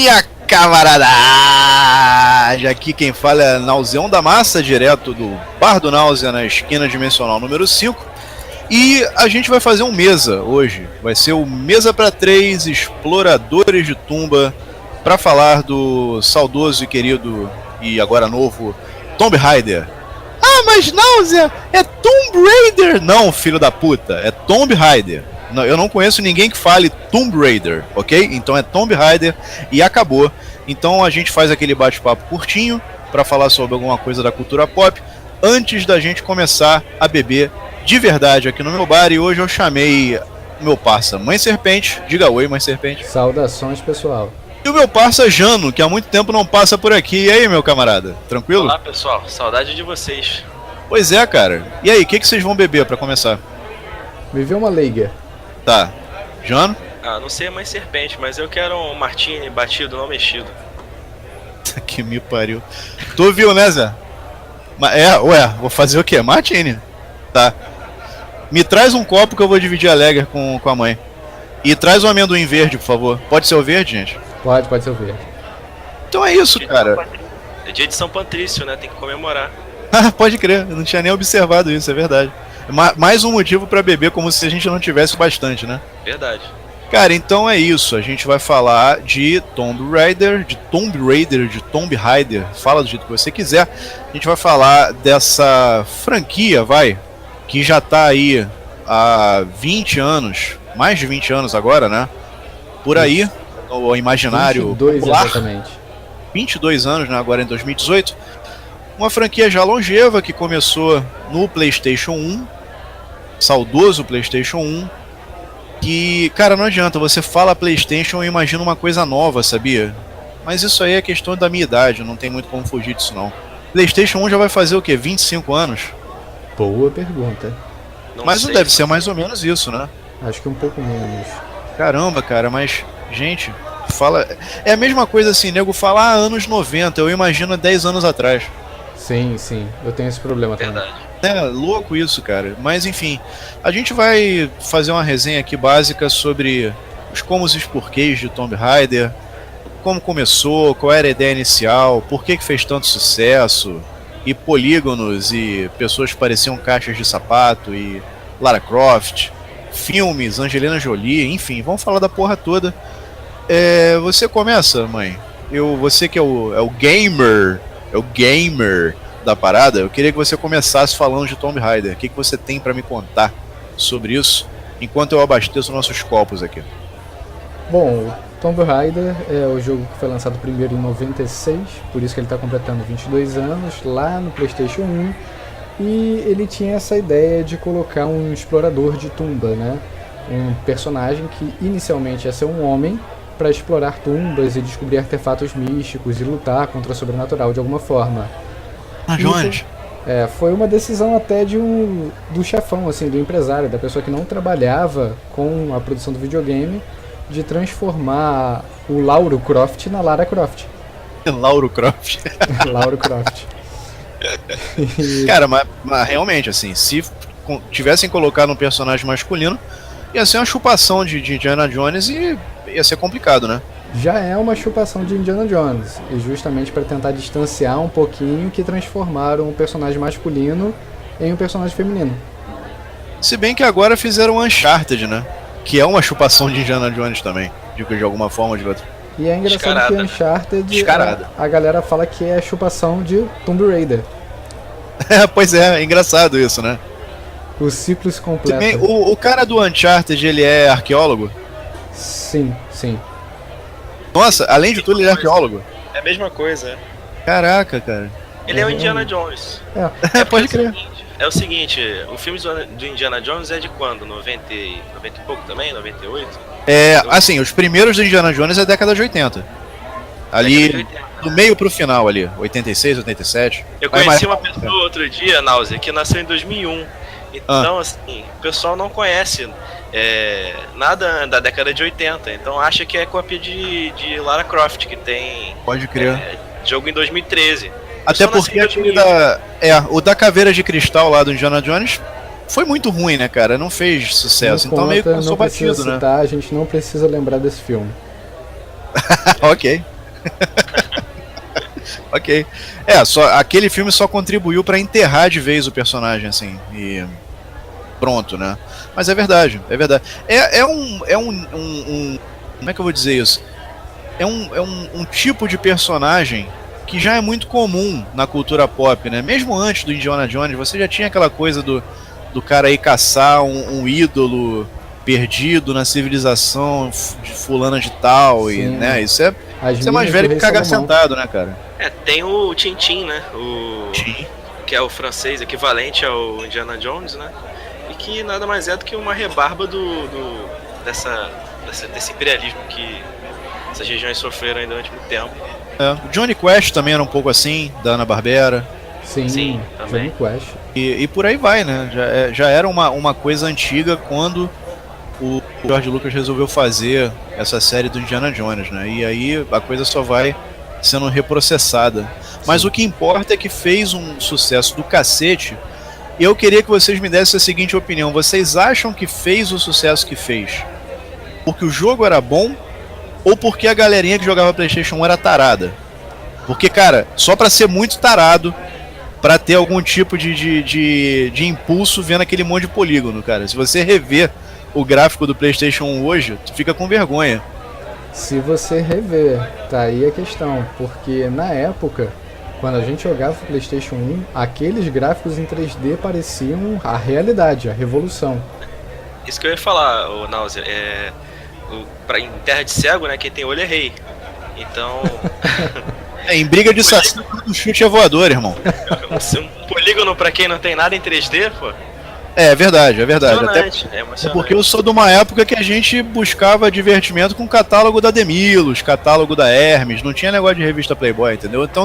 Minha camarada! Aqui quem fala é Nauseão da Massa, direto do Bar do Náusea, na esquina dimensional número 5. E a gente vai fazer um mesa hoje. Vai ser o Mesa para 3 Exploradores de Tumba, para falar do saudoso e querido e agora novo Tomb Raider. Ah, mas Náusea, é Tomb Raider! Não, filho da puta, é Tomb Raider. Não, eu não conheço ninguém que fale Tomb Raider, ok? Então é Tomb Raider e acabou. Então a gente faz aquele bate-papo curtinho para falar sobre alguma coisa da cultura pop antes da gente começar a beber de verdade aqui no meu bar. E hoje eu chamei meu parça Mãe Serpente. Diga oi, Mãe Serpente. Saudações, pessoal. E o meu parça Jano, que há muito tempo não passa por aqui. E aí, meu camarada? Tranquilo? Olá, pessoal. Saudade de vocês. Pois é, cara. E aí, o que vocês vão beber para começar? Me vê uma leiga. Tá. Jano? Ah, não sei a Mãe Serpente, mas eu quero um martini batido, não mexido. Que me pariu. Tu viu, né, Zé? Vou fazer o quê? Martini. Tá. Me traz um copo que eu vou dividir a Lager com a mãe. E traz um amendoim verde, por favor. Pode ser o verde, gente? Pode ser o verde. Então é isso, cara. É dia de São Patrício, né? Tem que comemorar. Ah, pode crer. Eu não tinha nem observado isso, é verdade. Mais um motivo pra beber, como se a gente não tivesse bastante, né? Verdade. Cara, então é isso. A gente vai falar de Tomb Raider, de Tomb Raider. Fala do jeito que você quiser. A gente vai falar dessa franquia, que já tá aí há 20 anos, mais de 20 anos agora, né? Por aí, o imaginário 22 popular. Exatamente. 22 anos, né? Agora em 2018. Uma franquia já longeva que começou no PlayStation 1, saudoso PlayStation 1. Que, cara, não adianta, você fala PlayStation e imagina uma coisa nova, sabia? Mas isso aí é questão da minha idade, não tem muito como fugir disso não. PlayStation 1 já vai fazer o quê? 25 anos? Boa pergunta. Mas não deve ser mais ou menos isso, né? Acho que um pouco menos. Caramba, cara, mas, gente, fala... É a mesma coisa assim, nego fala anos 90, eu imagino 10 anos atrás. Sim, eu tenho esse problema também. Verdade. É louco isso, cara. Mas enfim, a gente vai fazer uma resenha aqui básica sobre os comos e os porquês de Tomb Raider, como começou, qual era a ideia inicial, por que fez tanto sucesso, e polígonos e pessoas que pareciam caixas de sapato, e Lara Croft, filmes, Angelina Jolie, enfim, vamos falar da porra toda. Você começa, mãe? Você que é o gamer da parada, eu queria que você começasse falando de Tomb Raider. O que você tem pra me contar sobre isso, enquanto eu abasteço nossos copos aqui? Bom, Tomb Raider é o jogo que foi lançado primeiro em 96, por isso que ele está completando 22 anos, lá no PlayStation 1, e ele tinha essa ideia de colocar um explorador de tumba, né? Um personagem que inicialmente ia ser um homem para explorar tumbas e descobrir artefatos místicos e lutar contra o sobrenatural de alguma forma. Jones. Foi uma decisão até do chefão, assim, do empresário, da pessoa que não trabalhava com a produção do videogame, de transformar o Laura Croft na Lara Croft. Laura Croft. Laura Croft. Cara, mas realmente, assim, se tivessem colocado um personagem masculino, ia ser uma chupação de Indiana Jones e ia ser complicado, né? Já é uma chupação de Indiana Jones, e justamente para tentar distanciar um pouquinho que transformaram o personagem masculino em um personagem feminino. Se bem que agora fizeram Uncharted, né? Que é uma chupação de Indiana Jones também, de alguma forma ou de outra. E é engraçado que Uncharted, a galera fala que é chupação de Tomb Raider. Pois é engraçado isso, né? O ciclo se completa. Também, o cara do Uncharted, ele é arqueólogo? Sim. Nossa, além de tudo, ele é arqueólogo. É a mesma coisa. Caraca, cara. Ele é o Indiana Jones. Pode crer. É o seguinte, o filme do Indiana Jones é de quando? 90 e pouco também? 98? Assim, os primeiros do Indiana Jones é década de 80. Ali, do meio pro final ali, 86, 87. Eu conheci uma pessoa outro dia, Náusea, que nasceu em 2001. Então, assim, o pessoal não conhece nada da década de 80, então acha que é cópia de Lara Croft, que tem... Pode crer. Jogo em 2013. Até porque aquele o da caveira de cristal lá do Indiana Jones foi muito ruim, né, cara? Não fez sucesso, então meio que passou batido, né? A gente não precisa lembrar desse filme. Ok. Ok. Aquele filme só contribuiu pra enterrar de vez o personagem, assim, e pronto, né? Mas é verdade, é verdade. Como é que eu vou dizer isso? É um tipo de personagem que já é muito comum na cultura pop, né? Mesmo antes do Indiana Jones, você já tinha aquela coisa do cara ir caçar um ídolo perdido na civilização de fulana de tal. Sim. E, né? Isso é mais velho que cagar sentado, né, cara? Tem o Tintin, né? Que é o francês equivalente ao Indiana Jones, né? E que nada mais é do que uma rebarba desse imperialismo que essas regiões sofreram aí durante muito tempo. O Johnny Quest também era um pouco assim, da Hanna-Barbera. Sim, também. Johnny Quest. E por aí vai, né? Já era uma coisa antiga quando o George Lucas resolveu fazer essa série do Indiana Jones, né? E aí a coisa só vai sendo reprocessada. Mas o que importa é que fez um sucesso do cacete. E eu queria que vocês me dessem a seguinte opinião: vocês acham que fez o sucesso que fez porque o jogo era bom ou porque a galerinha que jogava PlayStation 1 era tarada? Porque, cara, só pra ser muito tarado, pra ter algum tipo de impulso vendo aquele monte de polígono, cara. Se você rever o gráfico do PlayStation 1 hoje, tu fica com vergonha. Se você rever, tá aí a questão, porque na época, quando a gente jogava o PlayStation 1, aqueles gráficos em 3D pareciam a realidade, a revolução. Isso que eu ia falar, o Náusea, em terra de cego, né, quem tem olho é rei. Então... em briga de saci, o chute é voador, irmão. Um polígono pra quem não tem nada em 3D, pô. É verdade. É porque eu sou de uma época que a gente buscava divertimento com o catálogo da Demilos, catálogo da Hermes, não tinha negócio de revista Playboy, entendeu? Então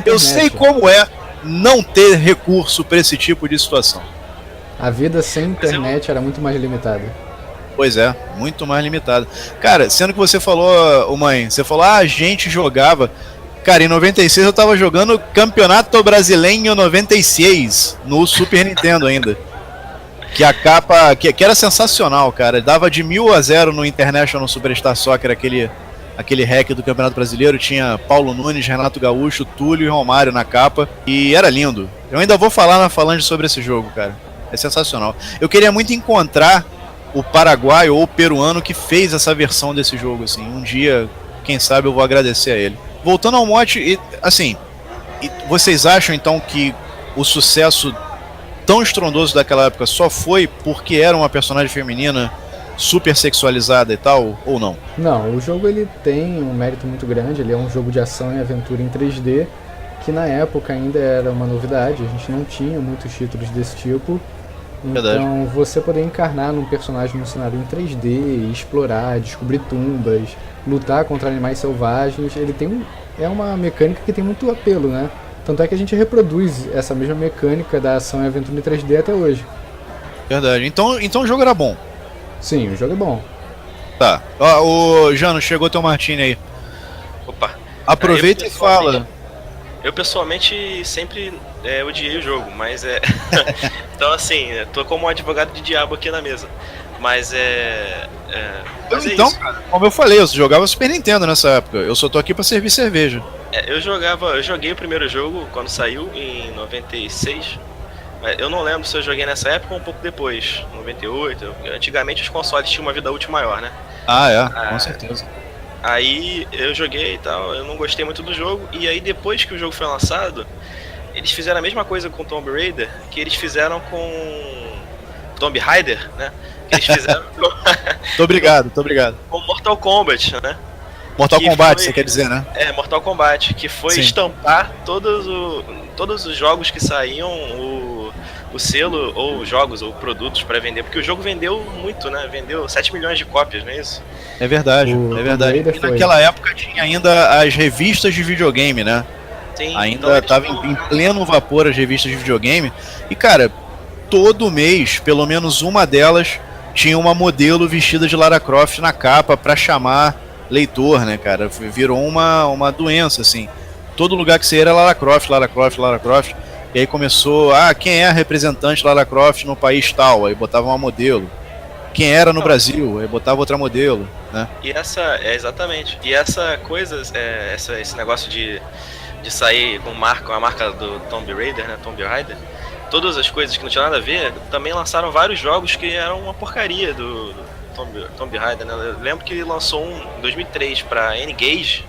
eu sei como é não ter recurso pra esse tipo de situação. A vida sem internet era muito mais limitada. Pois é, muito mais limitada. Cara, sendo que você falou, você falou, a gente jogava. Cara, em 96 eu tava jogando Campeonato Brasileiro 96 no Super Nintendo ainda. Que a capa, que era sensacional, cara. Dava de 1000-0 no International Superstar Soccer, aquele hack do Campeonato Brasileiro. Tinha Paulo Nunes, Renato Gaúcho, Túlio e Romário na capa. E era lindo. Eu ainda vou falar na Falange sobre esse jogo, cara. É sensacional. Eu queria muito encontrar o paraguaio ou o peruano que fez essa versão desse jogo, assim. Um dia, quem sabe, eu vou agradecer a ele. Voltando ao mote, vocês acham então que o sucesso tão estrondoso daquela época só foi porque era uma personagem feminina super sexualizada e tal, ou não? Não, o jogo ele tem um mérito muito grande, ele é um jogo de ação e aventura em 3D, que na época ainda era uma novidade, a gente não tinha muitos títulos desse tipo. Verdade. Então você poder encarnar num personagem num cenário em 3D, explorar, descobrir tumbas, lutar contra animais selvagens, ele tem é uma mecânica que tem muito apelo, né? Tanto é que a gente reproduz essa mesma mecânica da ação e aventura em 3D até hoje. Verdade. Então o jogo era bom. Sim, o jogo é bom. Tá. O Jano, chegou teu Martini aí. Opa. Aproveita e fala. Eu pessoalmente sempre odiei o jogo, mas então assim, tô como um advogado de diabo aqui na mesa. Mas mas então, isso. Cara, como eu falei, eu jogava Super Nintendo nessa época. Eu só tô aqui pra servir cerveja. Eu joguei o primeiro jogo quando saiu em 96. Eu não lembro se eu joguei nessa época ou um pouco depois, 98. Antigamente os consoles tinham uma vida útil maior, né? Com certeza. Aí eu joguei e tal, eu não gostei muito do jogo. E aí depois que o jogo foi lançado, eles fizeram a mesma coisa com Tomb Raider que eles fizeram com Tomb Raider, né? Que eles fizeram Tô obrigado. com Mortal Kombat, né? Mortal Kombat, você quer dizer, né? Mortal Kombat, que foi Sim. estampar todos os jogos que saíam, o selo, ou jogos, ou produtos pra vender, porque o jogo vendeu muito, né? Vendeu 7 milhões de cópias, não é isso? É verdade. E naquela época tinha ainda as revistas de videogame, né? Sim, ainda estava em pleno vapor as revistas de videogame. E, cara, todo mês, pelo menos uma delas, tinha uma modelo vestida de Lara Croft na capa pra chamar leitor, né, cara? Virou uma doença, assim. Todo lugar que você ia era Lara Croft. E aí começou, quem é a representante Lara Croft no país tal? Aí botava uma modelo. quem era no Brasil, aí botava outra modelo, né? E exatamente. E essa coisa, esse negócio de sair com a marca do Tomb Raider, né? Tomb Raider. Todas as coisas que não tinham nada a ver, também lançaram vários jogos que eram uma porcaria do Tomb Raider, né? Eu lembro que lançou um em 2003 pra N-Gage.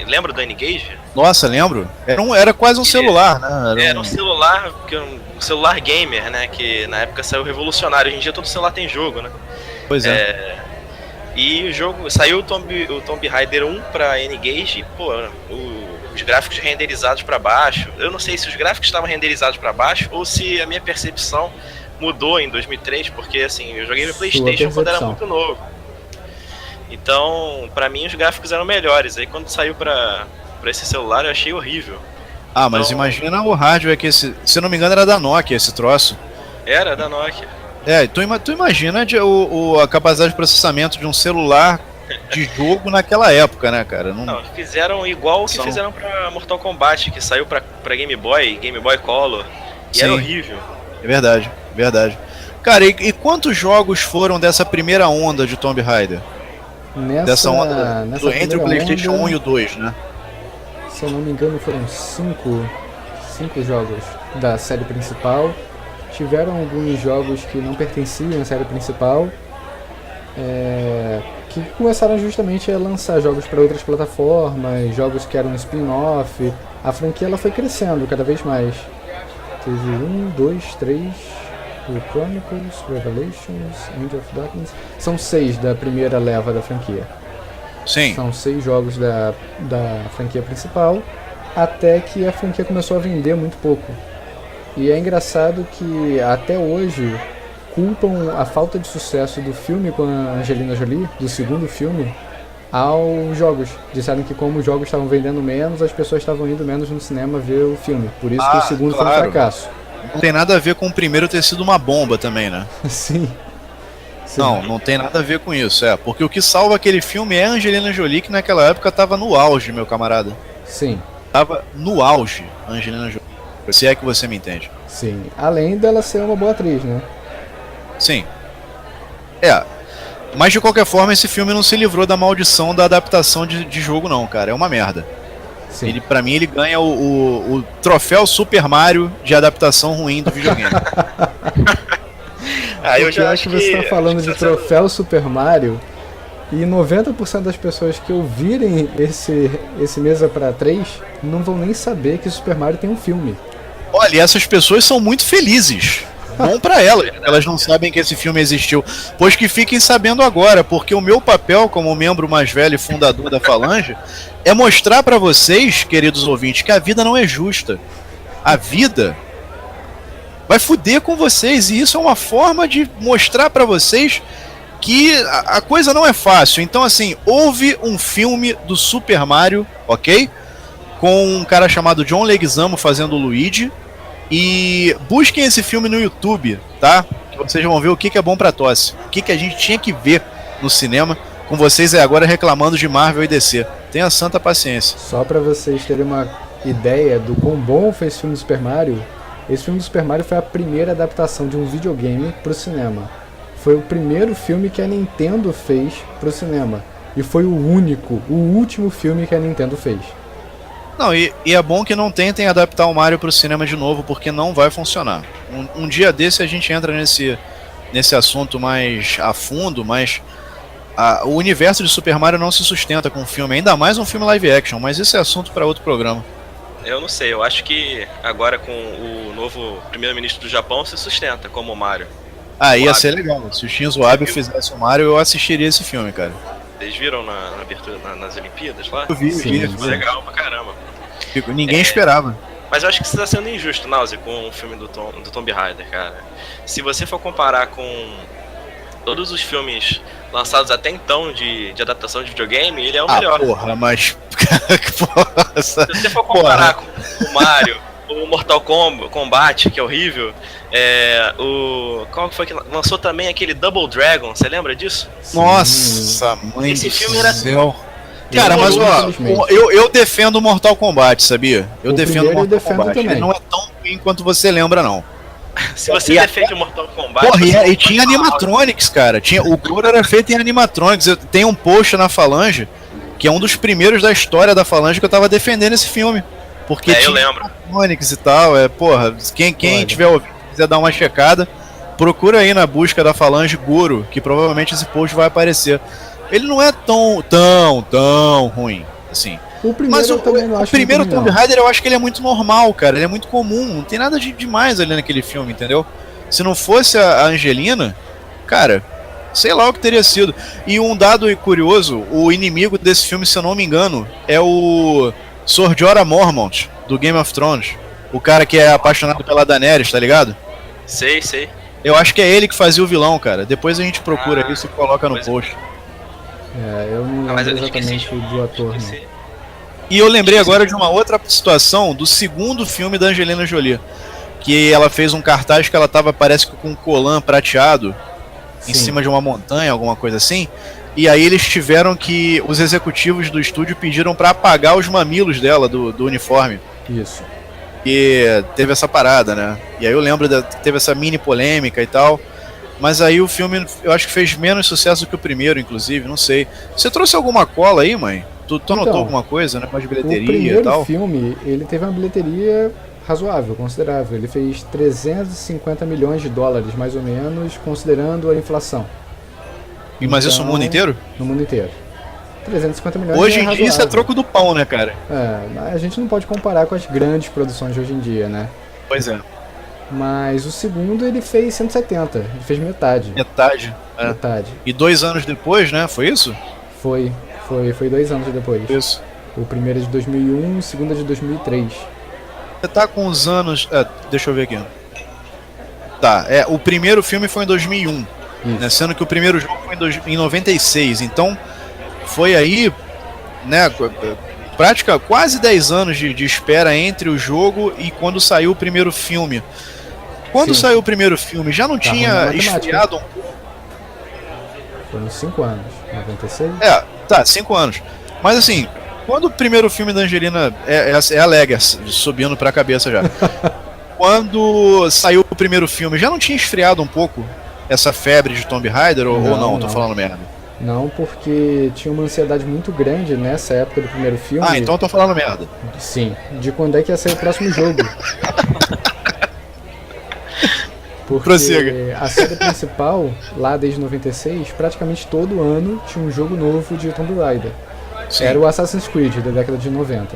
Lembra do N-Gage? Nossa, lembro. Era quase um celular, né? Era um celular, um celular gamer, né? Que na época saiu revolucionário. Hoje em dia todo celular tem jogo, né? Pois é. E o jogo saiu o Tomb Raider 1 pra N-Gage, pô, os gráficos renderizados pra baixo. Eu não sei se os gráficos estavam renderizados pra baixo ou se a minha percepção mudou em 2003, porque assim, eu joguei no PlayStation quando era muito novo. Então, pra mim os gráficos eram melhores. Aí quando saiu pra esse celular eu achei horrível. Ah, mas então, imagina o hardware que se eu não me engano era da Nokia esse troço. Era da Nokia. Tu imagina a capacidade de processamento de um celular de jogo naquela época, né, cara? Não, fizeram igual o que fizeram pra Mortal Kombat, que saiu pra Game Boy Color, e sim, era horrível. É verdade, verdade. Cara, e quantos jogos foram dessa primeira onda de Tomb Raider? Dessa onda entre o PlayStation 1 e o 2, né? Se eu não me engano foram 5 jogos da série principal. Tiveram alguns jogos que não pertenciam à série principal, que começaram justamente a lançar jogos para outras plataformas, jogos que eram spin-off. A franquia ela foi crescendo cada vez mais. Teve 1, 2, 3, The Chronicles, Revelations, End of Darkness. São 6 da primeira leva da franquia. Sim. São 6 jogos da franquia principal, até que a franquia começou a vender muito pouco. E é engraçado que até hoje culpam a falta de sucesso do filme com a Angelina Jolie, do segundo filme, aos jogos. Disseram que como os jogos estavam vendendo menos, as pessoas estavam indo menos no cinema ver o filme. Por isso que o segundo foi um fracasso. Não tem nada a ver com o primeiro ter sido uma bomba também, né? Sim. Não tem nada a ver com isso, porque o que salva aquele filme é a Angelina Jolie, que naquela época tava no auge, meu camarada. Sim. Tava no auge, a Angelina Jolie. Se é que você me entende. Sim, além dela ser uma boa atriz, né? Sim. Mas de qualquer forma esse filme não se livrou da maldição da adaptação de jogo não, cara. É uma merda. Sim. Pra mim ele ganha o troféu Super Mario de adaptação ruim do videogame. Eu já acho que você está falando de troféu Super Mario e 90% das pessoas que ouvirem esse Mesa pra 3 não vão nem saber que Super Mario tem um filme. Olha, essas pessoas são muito felizes. Bom pra elas. Elas não sabem que esse filme existiu. Pois que fiquem sabendo agora, porque o meu papel como membro mais velho e fundador da Falange é mostrar pra vocês, queridos ouvintes, que a vida não é justa. A vida vai fuder com vocês, e isso é uma forma de mostrar pra vocês que a coisa não é fácil. Então, assim, houve um filme do Super Mario, ok? Com um cara chamado John Leguizamo fazendo o Luigi. E busquem esse filme no YouTube, tá? Que vocês vão ver o que é bom pra tosse. O que a gente tinha que ver no cinema. Com vocês agora reclamando de Marvel e DC. Tenha santa paciência. Só pra vocês terem uma ideia do quão bom foi esse filme do Super Mario, esse filme do Super Mario foi a primeira adaptação de um videogame pro cinema. Foi o primeiro filme que a Nintendo fez pro cinema. E foi o último filme que a Nintendo fez. Não, e é bom que não tentem adaptar o Mario pro cinema de novo, porque não vai funcionar. Um dia desse a gente entra nesse assunto mais a fundo, mas o universo de Super Mario não se sustenta com um filme, ainda mais um filme live action, mas esse é assunto para outro programa. Eu não sei, eu acho que agora com o novo primeiro-ministro do Japão se sustenta como o Mario. Ia ser legal. Se o Shinzo Abe fizesse o Mario, eu assistiria esse filme, cara. Vocês viram na abertura nas Olimpíadas lá? Eu vi. Foi legal pra caramba. Ninguém esperava. Mas eu acho que você tá sendo injusto, Náusea, com o filme do Tomb Raider, cara. Se você for comparar com todos os filmes lançados até então de adaptação de videogame, ele é o melhor. Porra, mas... Se você for comparar com o Mario, o Mortal Kombat, que é horrível, qual foi que lançou também aquele Double Dragon, você lembra disso? Nossa, mãe esse do filme era céu. Cara, mas eu defendo o Mortal Kombat, sabia? Eu defendo o Mortal Kombat. Ele não é tão ruim quanto você lembra, não. Se você defende o Mortal Kombat... Porra, e tinha animatronics, cara. O Goro era feito em animatronics. Tem um post na Falange, que é um dos primeiros da história da Falange, que eu tava defendendo esse filme. Porque tinha eu lembro. animatronics e tal. Porra, quem tiver ouvindo, quiser dar uma checada, procura aí na busca da Falange Goro, que provavelmente esse post vai aparecer. Ele não é tão ruim, assim. O primeiro o primeiro Tomb Raider eu acho que ele é muito normal, cara. Ele é muito comum, não tem nada de demais ali naquele filme, entendeu? Se não fosse a Angelina, cara, sei lá o que teria sido. E um dado curioso, o inimigo desse filme, se eu não me engano, é o Sor Jorah Mormont, do Game of Thrones. O cara que é apaixonado pela Daenerys, tá ligado? Sei. Eu acho que é ele que fazia o vilão, cara. Depois a gente procura isso e coloca no post. Eu não lembro exatamente do ator, não. E eu lembrei agora de uma outra situação do segundo filme da Angelina Jolie. Que ela fez um cartaz que ela tava, parece que com um colã prateado em cima de uma montanha, alguma coisa assim. E aí eles tiveram que... Os executivos do estúdio pediram pra apagar os mamilos dela do uniforme. Isso. E teve essa parada, né? E aí eu lembro que teve essa mini polêmica e tal. Mas aí o filme, eu acho que fez menos sucesso do que o primeiro, inclusive, não sei. Você trouxe alguma cola aí, mãe? Tu anotou alguma coisa, né? Mais bilheteria e tal? O primeiro filme, ele teve uma bilheteria razoável, considerável. Ele fez 350 milhões de dólares, mais ou menos, considerando a inflação. Mas isso no mundo inteiro? No mundo inteiro. 350 milhões hoje em dia isso é troco do pão, né, cara? A gente não pode comparar com as grandes produções de hoje em dia, né? Pois é. Mas o segundo ele fez 170, ele fez metade. Metade. E 2 anos depois, né? Foi isso? Foi 2 anos depois. Isso. O primeiro é de 2001, o segundo é de 2003. Você tá com os anos... deixa eu ver aqui. Tá, o primeiro filme foi em 2001. Né, sendo que o primeiro jogo foi em 96. Então, foi aí, né, quase 10 anos de espera entre o jogo e quando saiu o primeiro filme. Quando saiu o primeiro filme, já não tinha esfriado um pouco? Foram 5 anos, 96? 5 anos. Mas assim, quando o primeiro filme da Angelina é a Legacy, subindo pra cabeça já. Quando saiu o primeiro filme, já não tinha esfriado um pouco essa febre de Tomb Raider ou não? Tô falando merda. Não, porque tinha uma ansiedade muito grande nessa época do primeiro filme. Então eu tô falando merda. Sim, de quando é que ia sair o próximo jogo. Porque prossiga. A série principal, lá desde 96, praticamente todo ano tinha um jogo novo de Tomb Raider. Sim. Era o Assassin's Creed, da década de 90.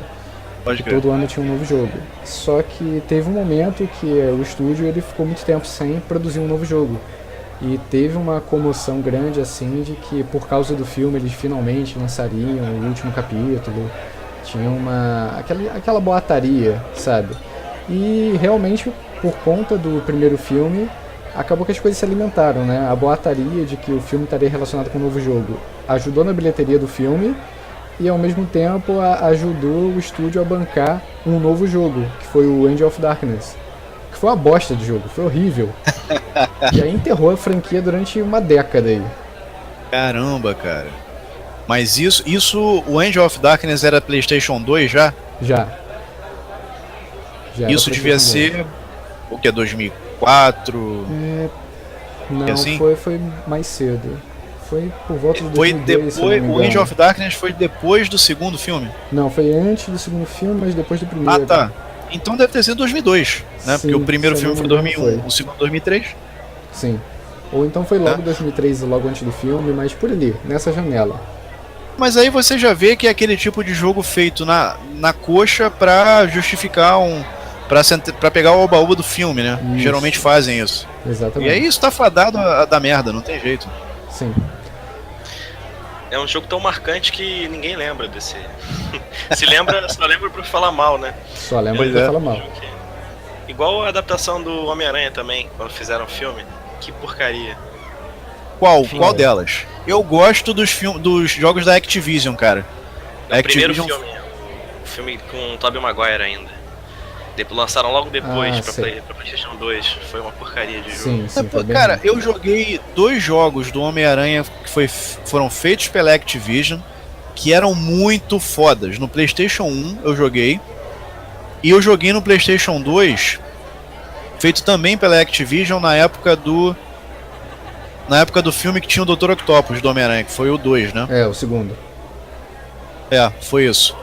Pode crer. Todo ano tinha um novo jogo. Só que teve um momento que o estúdio ele ficou muito tempo sem produzir um novo jogo. E teve uma comoção grande assim de que por causa do filme eles finalmente lançariam o último capítulo. Tinha aquela boataria, sabe? E realmente por conta do primeiro filme acabou que as coisas se alimentaram, né? A boataria de que o filme estaria relacionado com o novo jogo ajudou na bilheteria do filme e ao mesmo tempo ajudou o estúdio a bancar um novo jogo, que foi o Angel of Darkness. Que foi uma bosta de jogo, foi horrível. E aí enterrou a franquia durante uma década aí. Caramba, cara. Mas isso o Angel of Darkness era PlayStation 2 já? Já isso devia ser o que, 2004? Não, assim? foi mais cedo. Foi por volta de 2002, o Angel of Darkness foi depois do segundo filme? Não, foi antes do segundo filme, mas depois do primeiro. Tá. Então deve ter sido 2002, né? Sim, porque o primeiro filme foi 2001, o segundo 2003. Sim. Ou então foi logo 2003, logo antes do filme, mas por ali, nessa janela. Mas aí você já vê que é aquele tipo de jogo feito na coxa pra justificar pra pegar o oba-oba do filme, né? Isso. Geralmente fazem isso. Exatamente. E aí isso tá fadado a dar merda, não tem jeito. Sim. É um jogo tão marcante que ninguém lembra desse. Só lembra pra falar mal, né? Só lembra pra falar mal. Igual a adaptação do Homem-Aranha também, quando fizeram o filme. Que porcaria. Qual delas? Eu gosto dos jogos da Activision, cara. O primeiro filme, o filme com o Tobey Maguire ainda. Lançaram logo depois pra PlayStation 2. Foi uma porcaria de jogo. Sim, cara, eu joguei 2 jogos do Homem-Aranha que foram feitos pela Activision, que eram muito fodas. No PlayStation 1 eu joguei. E eu joguei no PlayStation 2 feito também pela Activision na época do filme que tinha o Dr. Octopus do Homem-Aranha, que foi o 2, né? É, o segundo. Foi isso.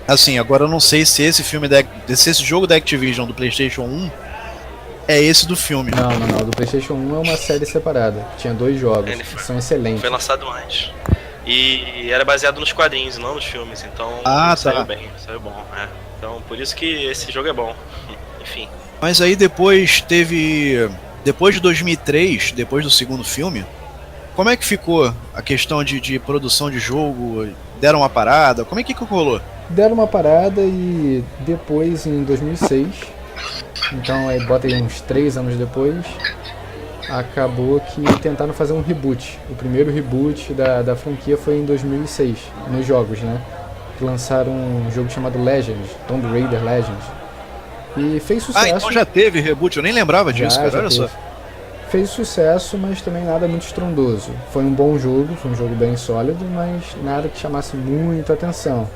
Assim, agora eu não sei se esse jogo da Activision do PlayStation 1 é esse do filme. Não. Do PlayStation 1 é uma série separada. Tinha 2 jogos, que são excelentes. Foi lançado antes. E era baseado nos quadrinhos, não nos filmes. Então saiu bem, saiu bom. Então por isso que esse jogo é bom. Enfim. Mas aí depois depois de 2003, depois do segundo filme, como é que ficou a questão de produção de jogo? Deram uma parada? Como é que rolou? Deram uma parada e depois, em 2006, então aí bota aí uns 3 anos depois, acabou que tentaram fazer um reboot. O primeiro reboot da franquia foi em 2006, nos jogos, né? Que lançaram um jogo chamado Legends, Tomb Raider Legends. E fez sucesso. Então já teve reboot, eu nem lembrava disso, cara, olha só. Fez sucesso, mas também nada muito estrondoso. Foi um bom jogo, foi um jogo bem sólido, mas nada que chamasse muita atenção.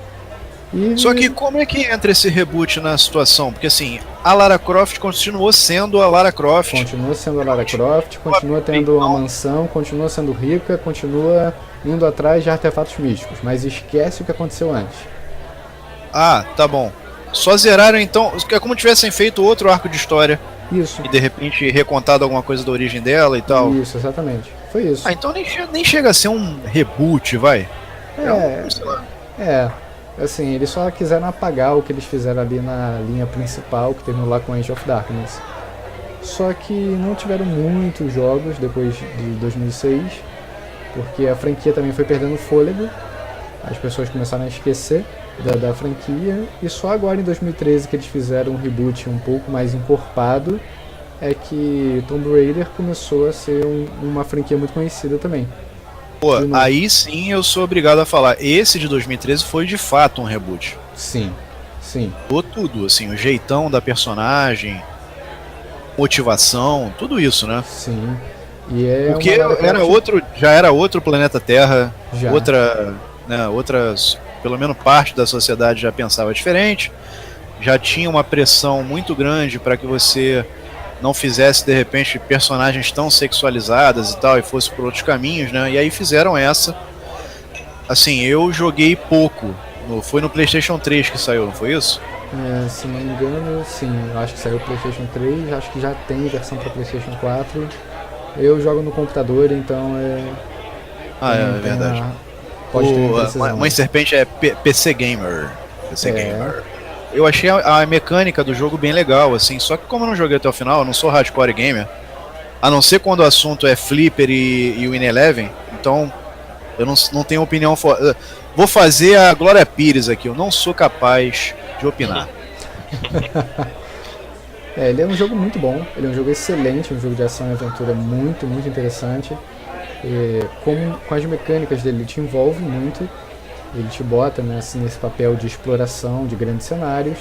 Só que como é que entra esse reboot na situação? Porque assim, a Lara Croft continuou sendo a Lara Croft. Continua sendo a Lara Croft, continua tendo uma mansão, continua sendo rica, continua indo atrás de artefatos místicos, mas esquece o que aconteceu antes. Ah, tá bom. Só zeraram então, é como tivessem feito outro arco de história. Isso. E de repente recontado alguma coisa da origem dela e tal. Isso, exatamente. Foi isso. Então nem chega a ser um reboot, vai. Assim, eles só quiseram apagar o que eles fizeram ali na linha principal, que terminou lá com Age of Darkness. Só que não tiveram muitos jogos depois de 2006, porque a franquia também foi perdendo fôlego, as pessoas começaram a esquecer da franquia, e só agora em 2013 que eles fizeram um reboot um pouco mais encorpado, é que Tomb Raider começou a ser uma franquia muito conhecida também. Pô, aí sim eu sou obrigado a falar, esse de 2013 foi de fato um reboot. Sim. Mudou tudo, assim, o jeitão da personagem, motivação, tudo isso, né? Sim. Porque já era outro planeta Terra, outras, pelo menos parte da sociedade já pensava diferente, já tinha uma pressão muito grande para que você não fizesse de repente personagens tão sexualizadas e tal, e fosse por outros caminhos, né? E aí fizeram essa. Assim, eu joguei pouco. Foi no PlayStation 3 que saiu, não foi isso? Se não me engano, sim. Eu acho que saiu o PlayStation 3, acho que já tem versão para PlayStation 4. Eu jogo no computador, então é verdade. Pode ter Mãe Serpente é PC Gamer. Gamer. Eu achei a mecânica do jogo bem legal, assim, só que como eu não joguei até o final, eu não sou hardcore gamer, a não ser quando o assunto é Flipper e Win Eleven, então eu não tenho opinião vou fazer a Glória Pires aqui, eu não sou capaz de opinar. Ele é um jogo muito bom, ele é um jogo excelente, um jogo de ação e aventura muito, muito interessante. Com as mecânicas dele, ele te envolve muito. Ele te bota, né, assim, nesse papel de exploração de grandes cenários.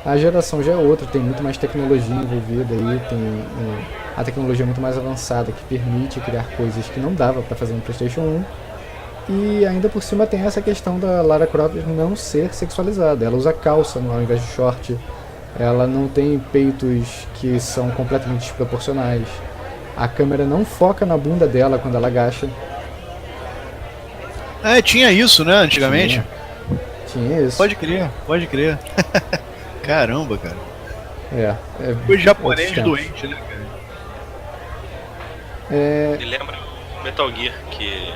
A geração já é outra, tem muito mais tecnologia envolvida aí, tem a tecnologia muito mais avançada que permite criar coisas que não dava para fazer no PlayStation 1. E ainda por cima tem essa questão da Lara Croft não ser sexualizada. Ela usa calça ao invés de short. Ela não tem peitos que são completamente desproporcionais. A câmera não foca na bunda dela quando ela agacha. Tinha isso, né, antigamente? Tinha isso. Pode crer. Caramba, cara. Foi japonês doente, né, cara? Me lembra o Metal Gear, que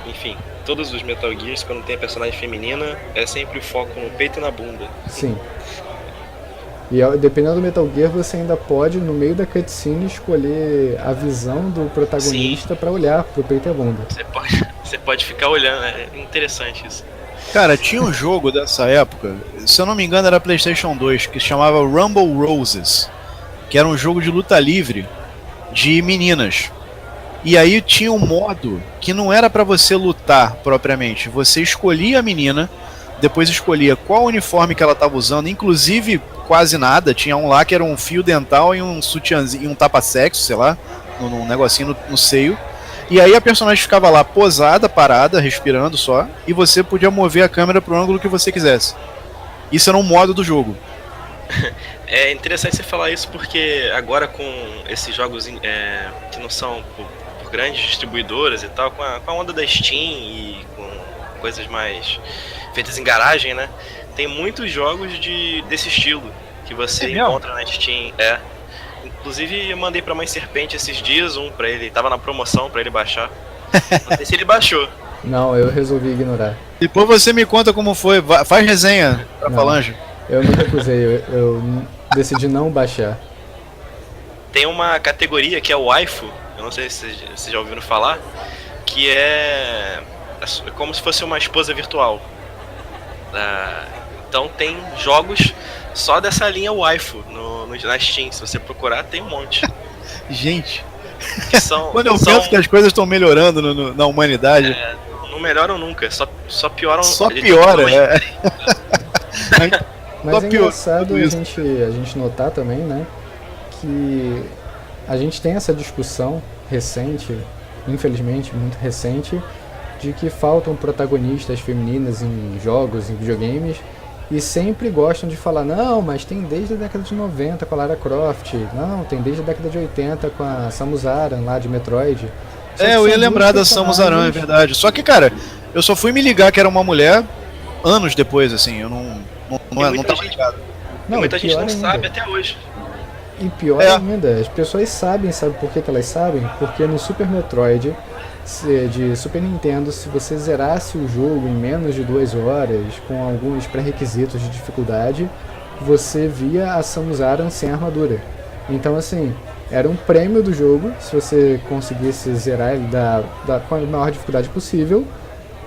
enfim, todos os Metal Gears, quando tem a personagem feminina, é sempre o foco no peito e na bunda. Sim. E dependendo do Metal Gear, você ainda pode, no meio da cutscene, escolher a visão do protagonista para olhar pro peito e a bunda. Você pode ficar olhando, é interessante isso. Cara, tinha um jogo dessa época, se eu não me engano era PlayStation 2, que se chamava Rumble Roses, que era um jogo de luta livre de meninas. E aí tinha um modo que não era pra você lutar propriamente, você escolhia a menina, depois escolhia qual uniforme que ela tava usando, inclusive quase nada, tinha um lá que era um fio dental e um sutiãzinho, e um tapa-sexo, sei lá, num negocinho no seio. E aí a personagem ficava lá posada, parada, respirando só, e você podia mover a câmera pro ângulo que você quisesse. Isso era um modo do jogo. É interessante você falar isso porque agora com esses jogos que não são por grandes distribuidoras e tal, com a onda da Steam e com coisas mais feitas em garagem, né? Tem muitos jogos desse estilo que você encontra na Steam. Inclusive eu mandei pra Mãe Serpente esses dias um pra ele, tava na promoção pra ele baixar. Não sei se ele baixou. Não, eu resolvi ignorar. Depois você me conta como foi. Faz resenha pra Falange. Eu me recusei, eu decidi não baixar. Tem uma categoria que é o waifu, eu não sei se vocês já ouviram falar, que é como se fosse uma esposa virtual. Então tem jogos só dessa linha waifu na Steam, se você procurar tem um monte. Gente, quando eu penso que as coisas estão melhorando na humanidade... não melhoram nunca, só pioram. Só piora, Mas é engraçado a gente notar também, né, que a gente tem essa discussão recente, infelizmente muito recente, de que faltam protagonistas femininas em jogos, em videogames, e sempre gostam de falar, não, mas tem desde a década de 90 com a Lara Croft, não, tem desde a década de 80 com a Samus Aran lá de Metroid. Eu ia lembrar da Samus Aran, é verdade. Só que, cara, eu só fui me ligar que era uma mulher anos depois, assim, eu não tava ligado. Muita gente não sabe até hoje. E pior ainda, as pessoas sabem por que elas sabem? Porque no Super Metroid de Super Nintendo, se você zerasse o jogo em menos de 2 horas, com alguns pré-requisitos de dificuldade, você via a Samus Aran sem armadura. Então, assim, era um prêmio do jogo, se você conseguisse zerar ele com a maior dificuldade possível,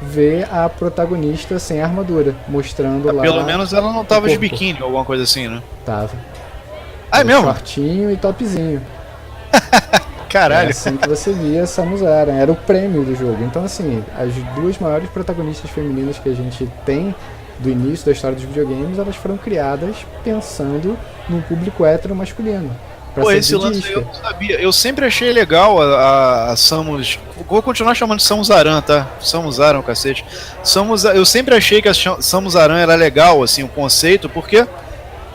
ver a protagonista sem armadura, mostrando lá... Pelo menos ela não tava de biquíni ou alguma coisa assim, né? Tava. É mesmo? Shortinho e topzinho. Caralho. É assim que você via Samus Aran, era o prêmio do jogo. Então, assim, as duas maiores protagonistas femininas que a gente tem do início da história dos videogames, elas foram criadas pensando num público hétero masculino. Pô, esse lance eu não sabia. Eu sempre achei legal a Samus. Vou continuar chamando de Samus Aran, tá? Samus Aran, cacete. Eu sempre achei que a Samus Aran era legal, assim, o conceito, porque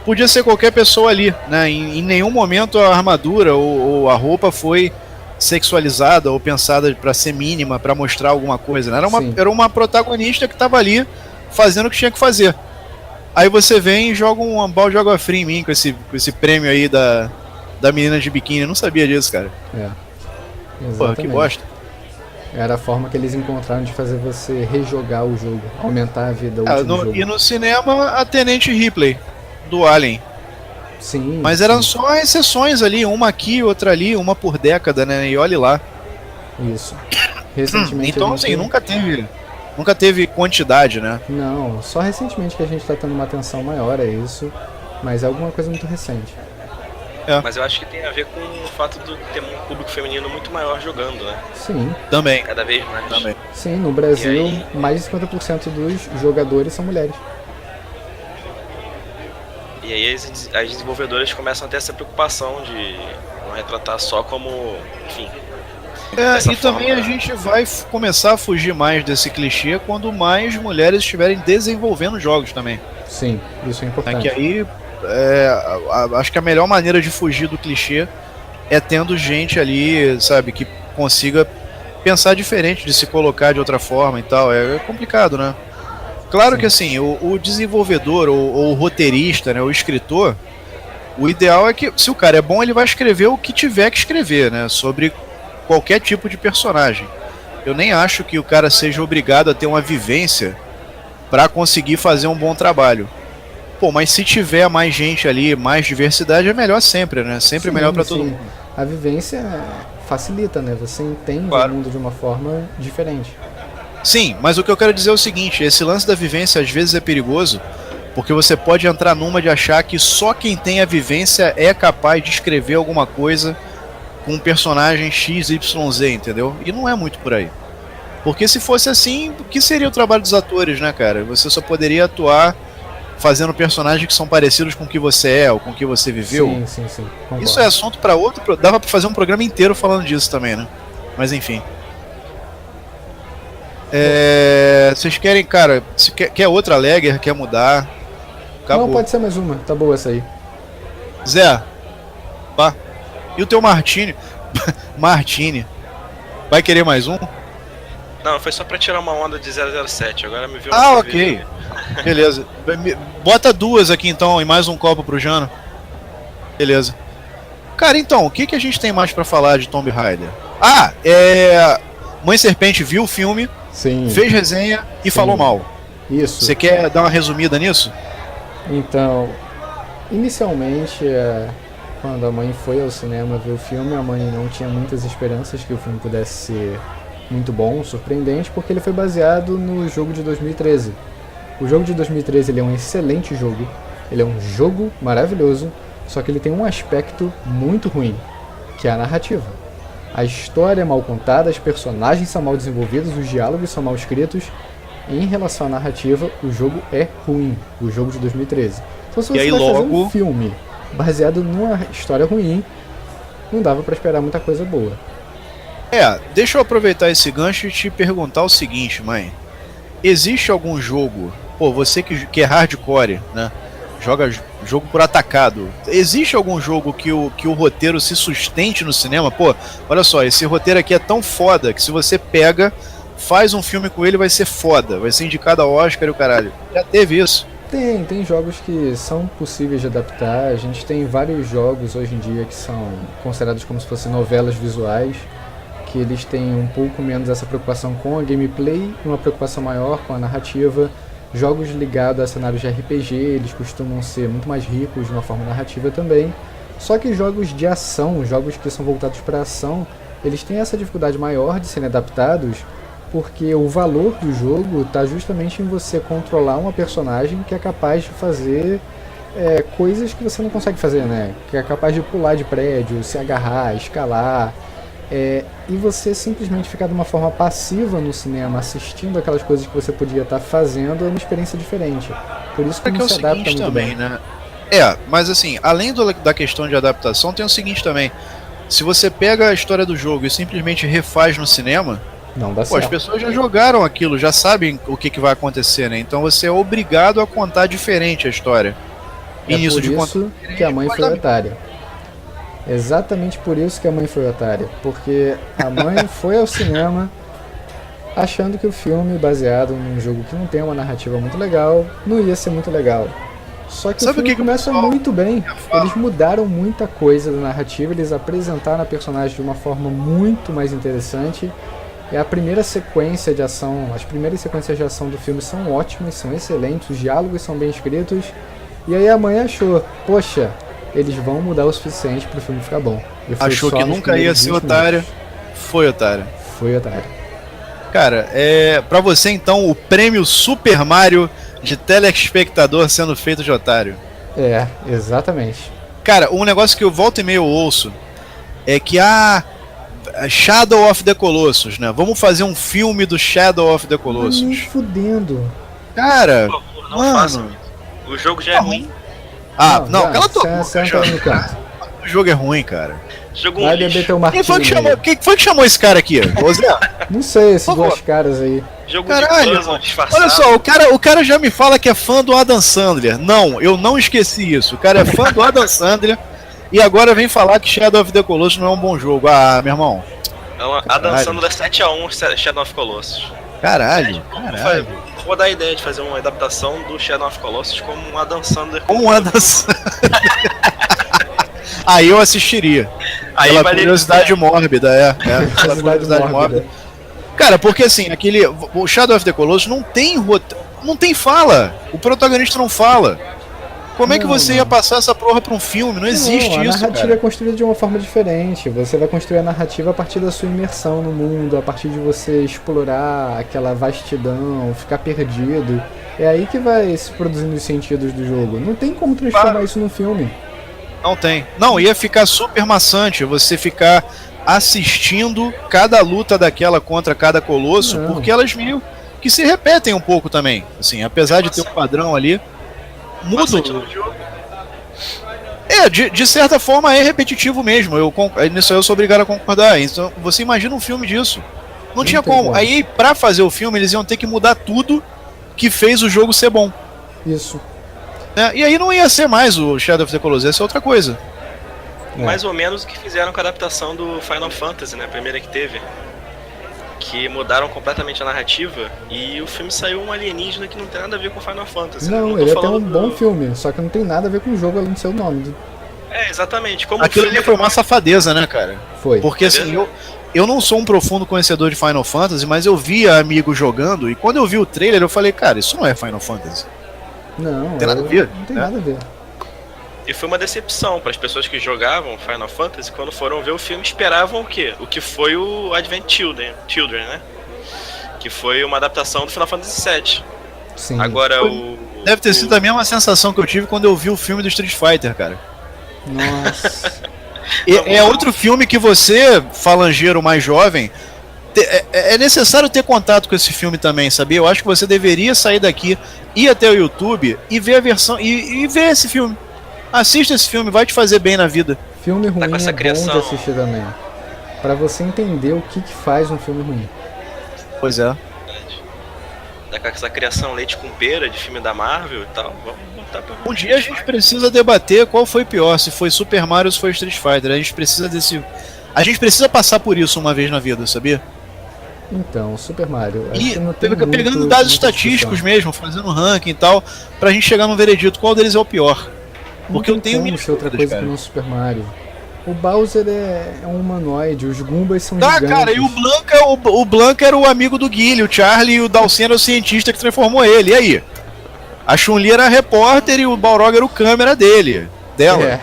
podia ser qualquer pessoa ali, né? Em nenhum momento a armadura ou a roupa foi sexualizada ou pensada pra ser mínima, pra mostrar alguma coisa, né? Era uma protagonista que tava ali fazendo o que tinha que fazer. Aí você vem e joga um balde de água fria em mim com esse prêmio aí da menina de biquíni. Eu não sabia disso, cara. Porra, que bosta. Era a forma que eles encontraram de fazer você rejogar o jogo, aumentar a vida útil do jogo. E no cinema, a Tenente Ripley, do Alien. Sim. Mas eram só exceções ali, uma aqui, outra ali, uma por década, né? E olhe lá. Isso. Recentemente então, assim, nunca teve quantidade, né? Não, só recentemente que a gente tá tendo uma atenção maior a isso, mas é alguma coisa muito recente. Mas eu acho que tem a ver com o fato de ter um público feminino muito maior jogando, né? Sim. Também. Cada vez mais. Também. Sim, no Brasil, mais de 50% dos jogadores são mulheres. E aí as desenvolvedoras começam a ter essa preocupação de não retratar só como, enfim... E também a gente vai começar a fugir mais desse clichê quando mais mulheres estiverem desenvolvendo jogos também. Sim, isso é importante. Que aí... acho que a melhor maneira de fugir do clichê é tendo gente ali, sabe, que consiga pensar diferente, de se colocar de outra forma e tal. É complicado, né? Claro que assim, o desenvolvedor ou o roteirista, né, o escritor, o ideal é que, se o cara é bom, ele vai escrever o que tiver que escrever, né, sobre qualquer tipo de personagem. Eu nem acho que o cara seja obrigado a ter uma vivência para conseguir fazer um bom trabalho. Pô, mas se tiver mais gente ali, mais diversidade, é melhor sempre, né? Sempre melhor pra todo mundo. A vivência facilita, né? Você entende o mundo de uma forma diferente. Sim, mas o que eu quero dizer é o seguinte, esse lance da vivência às vezes é perigoso, porque você pode entrar numa de achar que só quem tem a vivência é capaz de escrever alguma coisa com um personagem XYZ, entendeu? E não é muito por aí. Porque se fosse assim, o que seria o trabalho dos atores, né, cara? Você só poderia atuar fazendo personagens que são parecidos com o que você é ou com o que você viveu. Sim. Concordo. Isso é assunto pra outro, dava pra fazer um programa inteiro falando disso também, né? Mas enfim. Vocês querem, cara, quer outra Legger, quer mudar? Acabou. Não, pode ser mais uma, tá boa essa aí. Zé, pá. E o teu Martini? Martini. Vai querer mais um? Não, foi só pra tirar uma onda de 007, agora me viu. Ah, ok. Beleza. Bota duas aqui então e mais um copo pro Jano. Beleza. Cara, então, o que a gente tem mais pra falar de Tomb Raider? Ah, Mãe Serpente viu o filme, Sim. fez resenha e Sim. falou mal. Isso. Você quer dar uma resumida nisso? Então, inicialmente, quando a mãe foi ao cinema ver o filme, a mãe não tinha muitas esperanças que o filme pudesse ser muito bom, surpreendente, porque ele foi baseado no jogo de 2013. O jogo de 2013 ele é um excelente jogo, ele é um jogo maravilhoso, só que ele tem um aspecto muito ruim, que é a narrativa. A história é mal contada, os personagens são mal desenvolvidos, os diálogos são mal escritos. Em relação à narrativa, o jogo é ruim, o jogo de 2013. Então se você vai fazer um filme baseado numa história ruim, não dava pra esperar muita coisa boa. Deixa eu aproveitar esse gancho e te perguntar o seguinte, mãe. Existe algum jogo, você que é hardcore, né? Joga jogo por atacado. Existe algum jogo que o roteiro se sustente no cinema? Olha só, esse roteiro aqui é tão foda que se você pega, faz um filme com ele, vai ser foda. Vai ser indicado ao Oscar e o caralho. Já teve isso? Tem jogos que são possíveis de adaptar. A gente tem vários jogos hoje em dia que são considerados como se fossem novelas visuais, que eles têm um pouco menos essa preocupação com a gameplay e uma preocupação maior com a narrativa. Jogos ligados a cenários de RPG, eles costumam ser muito mais ricos de uma forma narrativa também. Só que jogos de ação, jogos que são voltados para ação, eles têm essa dificuldade maior de serem adaptados, porque o valor do jogo está justamente em você controlar uma personagem que é capaz de fazer coisas que você não consegue fazer, né? Que é capaz de pular de prédio, se agarrar, escalar. E você simplesmente ficar de uma forma passiva no cinema, assistindo aquelas coisas que você podia estar fazendo, é uma experiência diferente. Por isso que não se adapta muito bem. Né? Mas assim, além da questão de adaptação, tem o seguinte também. Se você pega a história do jogo e simplesmente refaz no cinema, não dá certo. As pessoas já jogaram aquilo, já sabem o que vai acontecer, né? Então você é obrigado a contar diferente a história. E por isso que a mãe foi otária. Exatamente por isso que a mãe foi otária. Porque a mãe foi ao cinema achando que o filme, baseado num jogo que não tem uma narrativa muito legal, não ia ser muito legal. Só que o filme começa muito bem. Eles mudaram muita coisa da narrativa, eles apresentaram a personagem de uma forma muito mais interessante. E a primeira sequência de ação, as primeiras sequências de ação do filme são ótimas, são excelentes, os diálogos são bem escritos. E aí a mãe achou, poxa, eles vão mudar o suficiente pro filme ficar bom. Achou que nunca ia ser otária, foi otária. Foi otária. Cara, pra você então o prêmio Super Mario de telespectador sendo feito de otário. Exatamente. Cara, um negócio que eu volta e meia eu ouço é que Shadow of the Colossus, né? Vamos fazer um filme do Shadow of the Colossus. Me fudendo. Cara, por favor, não façam isso. O jogo já é ruim. Não, cala a tua boca. O jogo é ruim, cara. Jogo vai beber teu Martini. Quem foi que chamou esse cara aqui? Não sei, esses dois caras aí. Jogo caralho, de disfarçado. Olha só, o cara já me fala que é fã do Adam Sandler. Não, eu não esqueci isso. O cara é fã do Adam Sandler e agora vem falar que Shadow of the Colossus não é um bom jogo. Meu irmão. Adam Sandler 7-1 Shadow of Colossus. Caralho. Vou dar a ideia de fazer uma adaptação do Shadow of Colossus como um Adam Sandler. Como um Adam Sandler. Aí eu assistiria. Aí pela curiosidade mórbida, Pela curiosidade mórbida. Cara, porque assim, o Shadow of the Colossus não tem fala. O protagonista não fala. Como é que você ia passar essa porra pra um filme? Não existe isso, A narrativa cara. é construída de uma forma diferente. Você vai construir a narrativa a partir da sua imersão no mundo, a partir de você explorar aquela vastidão, ficar perdido. É aí que vai se produzindo os sentidos do jogo. Não tem como transformar isso num filme. Não tem. Não, ia ficar super maçante você ficar assistindo cada luta daquela contra cada colosso, porque elas meio que se repetem um pouco também. Assim, apesar de ter um padrão ali, muda. De certa forma é repetitivo mesmo. Nisso eu sou obrigado a concordar. Então, você imagina um filme disso. Não tinha como. Aí, pra fazer o filme, eles iam ter que mudar tudo que fez o jogo ser bom. Isso. Né? E aí não ia ser mais o Shadow of the Colossus, ia ser outra coisa. Mais ou menos o que fizeram com a adaptação do Final Fantasy, né? A primeira que teve. Que mudaram completamente a narrativa e o filme saiu um alienígena que não tem nada a ver com Final Fantasy. Não, ele é até um bom filme, só que não tem nada a ver com o jogo além do seu nome. É, exatamente. Como aquilo ali foi uma safadeza, né, cara? Foi. Porque assim, eu não sou um profundo conhecedor de Final Fantasy, mas eu via amigos jogando e quando eu vi o trailer eu falei, cara, isso não é Final Fantasy. Não, tem nada a ver, não tem nada a ver. E foi uma decepção para as pessoas que jogavam Final Fantasy, quando foram ver o filme, esperavam o quê? O que foi o Advent Children, né? Que foi uma adaptação do Final Fantasy VII. Sim. Agora Deve ter sido a mesma sensação que eu tive quando eu vi o filme do Street Fighter, cara. Nossa. É outro filme que você, falangeiro mais jovem, é necessário ter contato com esse filme também, sabia? Eu acho que você deveria sair daqui, ir até o YouTube e ver a versão e ver esse filme. Assista esse filme, vai te fazer bem na vida. Filme ruim com essa é bom criação... de assistir também. Pra você entender o que faz um filme ruim. Pois é. Tá com essa criação leite com pera de filme da Marvel e tal. Vamos botar pra... Um dia a gente precisa debater qual foi pior, se foi Super Mario ou se foi Street Fighter. A gente precisa passar por isso uma vez na vida, sabia? Então, Super Mario. E pegando dados estatísticos mesmo, fazendo ranking e tal, pra gente chegar num veredito qual deles é o pior. Porque eu tenho minhas outra coisa que não Super Mario. O Bowser é um humanoide, os Goombas são gigantes. Cara, e o Blanca era o amigo do Guile, o Charlie, e o Dhalsim era o cientista que transformou ele. E aí? A Chun-Li era a repórter e o Balrog era o câmera dela.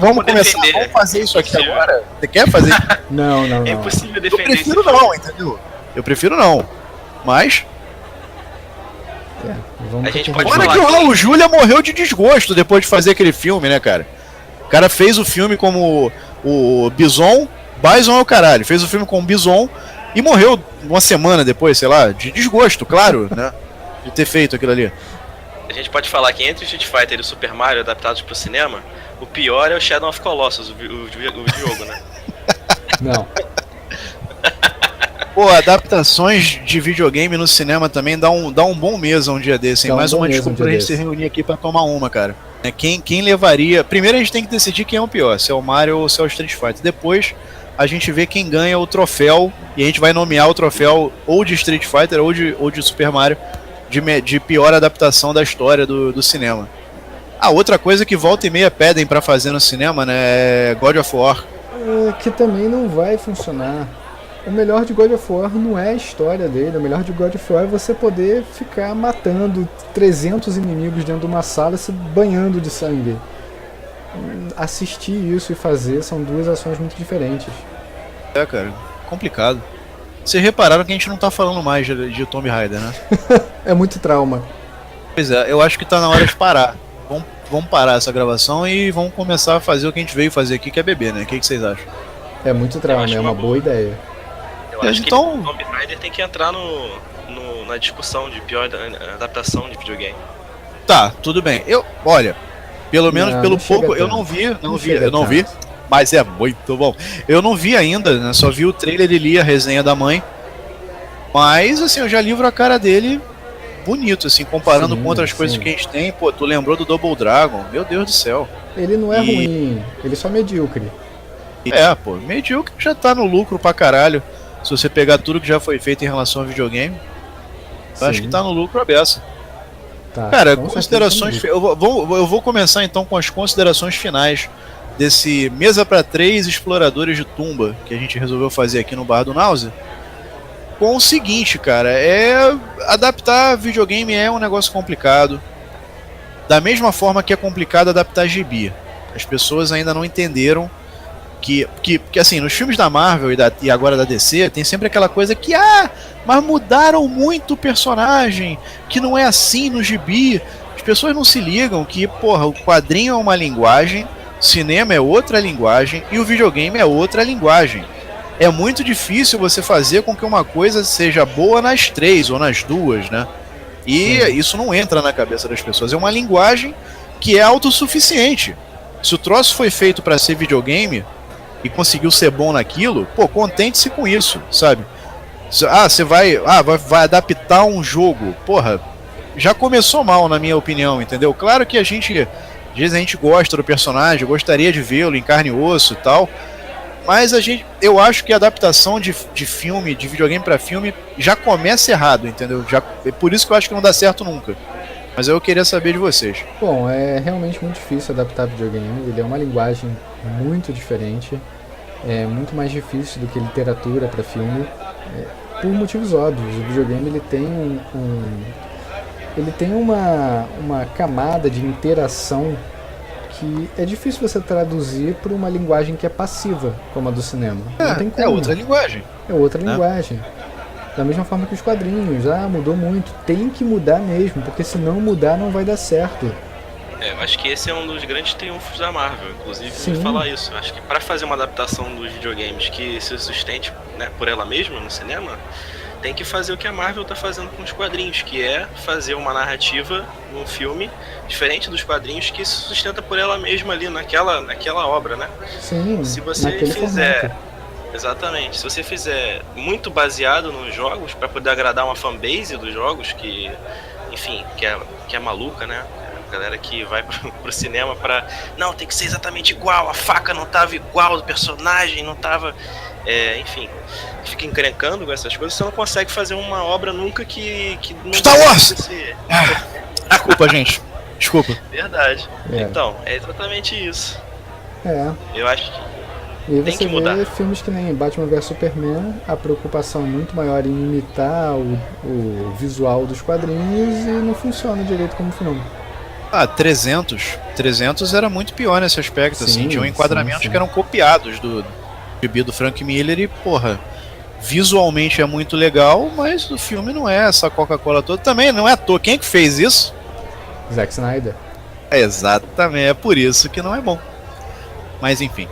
Vamos começar, vamos fazer isso aqui agora. Você quer fazer isso? Não. É impossível defender. Eu prefiro não, entendeu? Eu prefiro não. Mas... vamos a gente pode Agora falar que o Raul Julia morreu de desgosto depois de fazer aquele filme, né, cara? O cara fez o filme como o Bison é o caralho. Fez o filme com o Bison e morreu uma semana depois, sei lá, de desgosto, claro, né? De ter feito aquilo ali. A gente pode falar que entre o Street Fighter e o Super Mario adaptados pro cinema, o pior é o Shadow of Colossus, o jogo, né? Não. Pô, adaptações de videogame no cinema também dá um bom mês um dia desse, hein? Mais uma desculpa pra gente se reunir aqui pra tomar uma, cara. Quem levaria... Primeiro a gente tem que decidir quem é o pior, se é o Mario ou se é o Street Fighter. Depois a gente vê quem ganha o troféu e a gente vai nomear o troféu ou de Street Fighter ou de Super Mario de pior adaptação da história do cinema. Outra coisa que volta e meia pedem pra fazer no cinema, né, é God of War. Que também não vai funcionar. O melhor de God of War não é a história dele, o melhor de God of War é você poder ficar matando 300 inimigos dentro de uma sala se banhando de sangue. Assistir isso e fazer são duas ações muito diferentes. Cara, complicado. Vocês repararam que a gente não tá falando mais de Tomb Raider, né? É muito trauma. Pois é, eu acho que tá na hora de parar. Vamos parar essa gravação e vamos começar a fazer o que a gente veio fazer aqui, que é beber, né? O que vocês acham? É muito trauma, é uma boa ideia. Eu acho que Tomb Raider tem que entrar na discussão de pior adaptação de videogame. Tá, tudo bem. Olha, pelo menos pelo pouco, eu não vi, mas é muito bom. Eu não vi ainda, né? Só vi o trailer e li a resenha da mãe. Mas, assim, eu já livro a cara dele bonito, assim, comparando com outras coisas que a gente tem. Pô, tu lembrou do Double Dragon? Meu Deus do céu. Ele não é ruim, ele é só medíocre. Pô, medíocre já tá no lucro pra caralho. Se você pegar tudo que já foi feito em relação ao videogame, eu acho que tá no lucro a beça. Tá, cara, considerações. Eu vou começar então com as considerações finais desse Mesa pra 3 Exploradores de Tumba que a gente resolveu fazer aqui no Bar do Náusea. Com o seguinte, cara, adaptar videogame é um negócio complicado. Da mesma forma que é complicado adaptar gibi. As pessoas ainda não entenderam que assim, nos filmes da Marvel e agora da DC, tem sempre aquela coisa que, mas mudaram muito o personagem, que não é assim no gibi. As pessoas não se ligam que, porra, o quadrinho é uma linguagem, cinema é outra linguagem e o videogame é outra linguagem. É muito difícil você fazer com que uma coisa seja boa nas três ou nas duas, né? E isso não entra na cabeça das pessoas. É uma linguagem que é autossuficiente. Se o troço foi feito para ser videogame e conseguiu ser bom naquilo, pô, contente-se com isso, sabe? Você vai adaptar um jogo, porra, já começou mal, na minha opinião, entendeu? Claro que às vezes a gente gosta do personagem, gostaria de vê-lo em carne e osso e tal, mas eu acho que a adaptação de filme, de videogame pra filme, já começa errado, entendeu? É por isso que eu acho que não dá certo nunca. Mas eu queria saber de vocês. Bom, é realmente muito difícil adaptar videogame, ele é uma linguagem muito diferente, é muito mais difícil do que literatura para filme, por motivos óbvios. O videogame ele tem uma camada de interação que é difícil você traduzir para uma linguagem que é passiva, como a do cinema. Não tem como. É outra linguagem. É outra linguagem. Da mesma forma que os quadrinhos, mudou muito, tem que mudar mesmo, porque se não mudar não vai dar certo. Eu acho que esse é um dos grandes triunfos da Marvel, inclusive, Sim. falar isso. Acho que para fazer uma adaptação dos videogames que se sustente, né, por ela mesma no cinema, tem que fazer o que a Marvel tá fazendo com os quadrinhos, que é fazer uma narrativa num filme diferente dos quadrinhos que se sustenta por ela mesma ali naquela obra, né? Sim, Se você naquele fizer formato. Exatamente. Se você fizer muito baseado nos jogos, pra poder agradar uma fanbase dos jogos, que, enfim, que é maluca, né? A galera que vai pro cinema pra... Não, tem que ser exatamente igual, a faca não tava igual, o personagem não tava... enfim, fica encrencando com essas coisas, você não consegue fazer uma obra nunca que não Star Wars! Ser... Desculpa, gente. Desculpa. Verdade. É. Então, é exatamente isso. É. Eu acho que E tem você que mudar. vê filmes que nem Batman vs Superman, a preocupação é muito maior em imitar o visual dos quadrinhos e não funciona direito como filme. 300 era muito pior nesse aspecto, assim, Sim, tinham enquadramentos sim. que eram copiados do gibi do Frank Miller e, porra, visualmente é muito legal, mas o filme não é essa Coca-Cola toda. Também não é à toa. Quem é que fez isso? Zack Snyder. Exatamente, é por isso que não é bom. Mas enfim,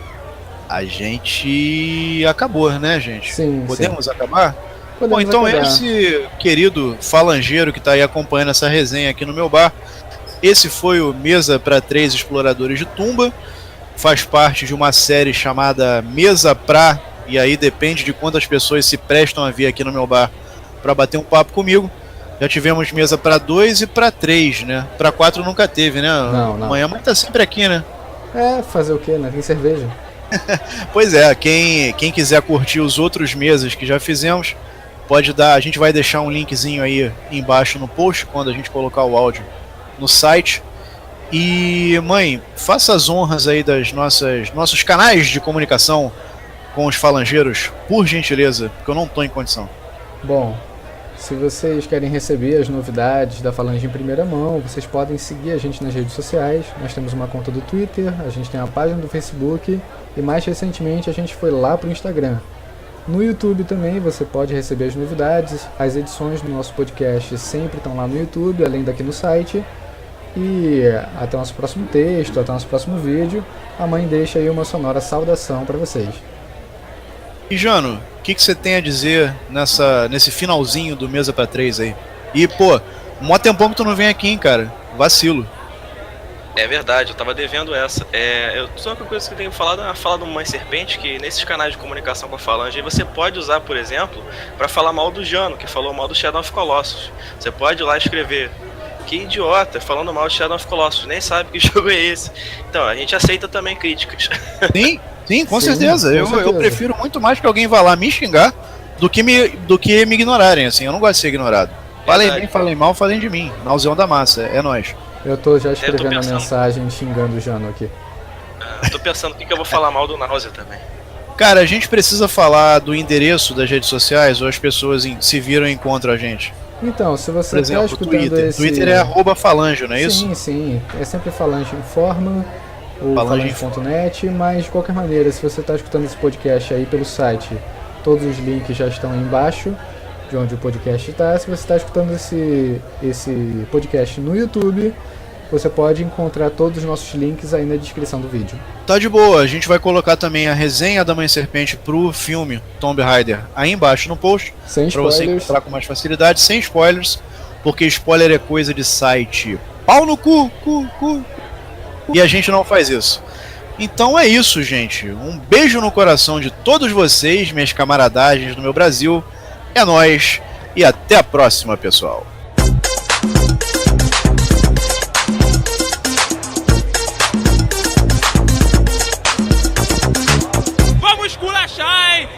a gente acabou, né, gente? Sim, Podemos acabar? Podemos Bom, então acabar. esse querido falangeiro que está aí acompanhando essa resenha aqui no meu bar, esse foi o Mesa para 3 Exploradores de Tumba, faz parte de uma série chamada Mesa pra, e aí depende de quantas pessoas se prestam a vir aqui no meu bar para bater um papo comigo. Já tivemos mesa para 2 e para 3, né? Para 4 nunca teve, né? Não. Amanhã tá sempre aqui, né? Fazer o que, né? Tem cerveja. Pois é, quem quiser curtir os outros mesas que já fizemos, pode dar, a gente vai deixar um linkzinho aí embaixo no post, quando a gente colocar o áudio no site. E, mãe, faça as honras aí das nossos canais de comunicação com os falangeiros, por gentileza, porque eu não tô em condição. Bom, se vocês querem receber as novidades da Falange em primeira mão, vocês podem seguir a gente nas redes sociais. Nós temos uma conta do Twitter, a gente tem uma página do Facebook e mais recentemente a gente foi lá pro Instagram. No YouTube também você pode receber as novidades, as edições do nosso podcast sempre estão lá no YouTube, além daqui no site. E até o nosso próximo texto, até o nosso próximo vídeo, a mãe deixa aí uma sonora saudação para vocês. E Jano, o que você tem a dizer nesse finalzinho do Mesa pra 3 aí? E, pô, mó tempão que tu não vem aqui, hein, cara? Vacilo. É verdade, eu tava devendo essa. Só uma coisa que eu tenho falado é falar do Mãe Serpente, que nesses canais de comunicação com a Falange, você pode usar, por exemplo, pra falar mal do Jano, que falou mal do Shadow of Colossus. Você pode ir lá escrever: que idiota, falando mal de Shadow of Colossus, nem sabe que jogo é esse. Então, a gente aceita também críticas. Sim, com Sim, certeza. com Eu certeza. prefiro muito mais que alguém vá lá me xingar do que me ignorarem, assim. Eu não gosto de ser ignorado. Falem bem, falem mal, falem de mim. Nauseão da massa, é nóis. Eu tô já escrevendo a pensando. mensagem xingando o Jano aqui. Eu tô pensando o que eu vou falar mal do Náusea também. Cara, a gente precisa falar do endereço das redes sociais ou as pessoas se viram e encontram a gente. Então, se você Por exemplo, está escutando Twitter. esse... Twitter é @falange, não é isso? Sim, é sempre Falange Informa, ou Falange falange.net, mas de qualquer maneira, se você está escutando esse podcast aí pelo site, todos os links já estão aí embaixo, de onde o podcast está. Se você está escutando esse podcast no YouTube, você pode encontrar todos os nossos links aí na descrição do vídeo. Tá de boa, a gente vai colocar também a resenha da Mãe Serpente pro filme Tomb Raider aí embaixo no post, Sem pra você spoilers. encontrar com mais facilidade, sem spoilers, porque spoiler é coisa de site pau no cu. E a gente não faz isso. Então é isso, gente. Um beijo no coração de todos vocês, minhas camaradagens do meu Brasil. É nóis e até a próxima, pessoal. Sunshine!